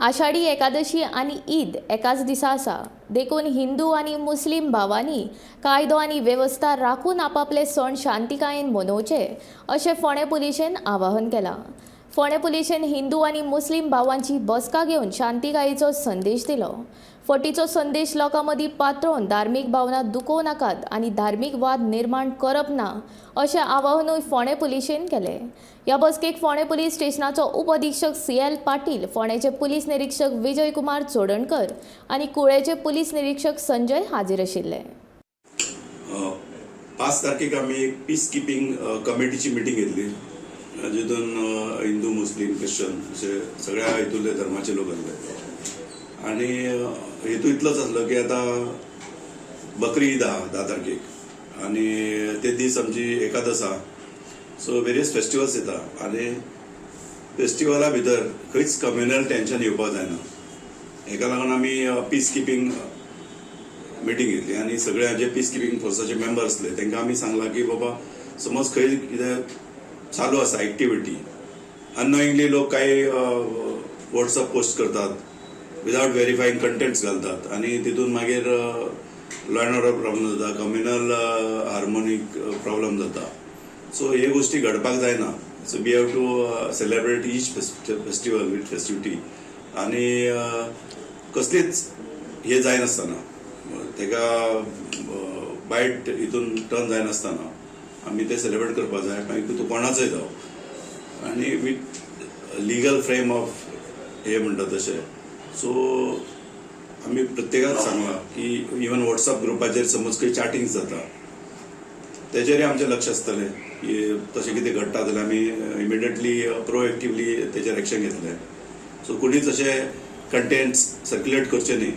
आषाढी एकादशी आणि ईद एकाच दिसा आसा. देखून हिंदू आणि मुस्लिम भावांनी कायदो आणि व्यवस्था राखून आपापले सण शांतिकायेन मनोवचे अशें फोंडे पुलिशेन आवाहन केलां. फोंडे पुलिशेन हिंदू आणि मुस्लिम भावांची बसका घेवन शांतिकायेचो संदेश दिलो. फटीचो संदेश लोकां मदीं पातळून धार्मीक भावना दुखोव नाकात आनी धार्मीक वाद निर्माण करप ना अशें आवाहनूय फोंडे पुलिशेन केलें. ह्या बसकेक फोंडे पुलीस स्टेशनाचो उप अधीक्षक CL पाटील, फोंडेचे पुलीस निरीक्षक विजय कुमार चोडणकर आनी कुळेचे पुलीस निरीक्षक संजय हाजीर आशिल्ले. 5 तारखेक आमी एक पीस किपींग कमिटीची मिटींग घेतली, जितून हिंदू, मुस्लिम, ख्रिश्चन असे सगळ्या हितूंतले धर्माचे लोक आसले. आणि हेतू इतलोच आसलो की आता बकरी ईद आहा 10 तारखेक आणि ते दीस आमची एकादस आहा. सो वेरियस फेस्टिवल्स येता आणि फेस्टिवला भितर खंयच कम्युनल टेन्शन येवपाक जायना. हेका लागून आमी पीस किपींग मिटींग घेतली आणि सगळे जे पीस किपींग फोर्साचे मेंबर असले तांकां आमी सांगला की बाबा समज खंय कितें चालू आसा एक्टिविटी, अननोइंगली लोक काही व्हॉट्सअप पोस्ट करतात, विदाउट व्हेरीफाईंग कंटेंट्स घालतात आणि तितून मागीर लॉ अँड ऑर्डर प्रॉब्लेम जाता, कम्युनल हार्मोनीक प्रॉब्लेम जाता. सो हे गोष्टी घडपाक जायना. So we have to celebrate each festival with festivity आणि कसलीच हे जायनासतना तेका वायट हितून टर्न जायनासतना आमी ते सेलिब्रेट करपाक जाय. मागीर तूं कोणाचोय जावं आनी विथ लिगल फ्रेम ऑफ हे म्हणटा तशें. सो आमी प्रत्येकाक सांगला की इवन व्हॉट्सअप ग्रुपाचेर समज खंय चॅटिंग्स जाता तेजेरय आमचें लक्ष आसतलें की तशें कितें घडटा जाल्यार आमी इमिडिएटली प्रोएक्टिवली तेजेर एक्शन घेतलें. सो कोणीच अशें कंटेंट्स सर्क्युलेट करचे न्ही.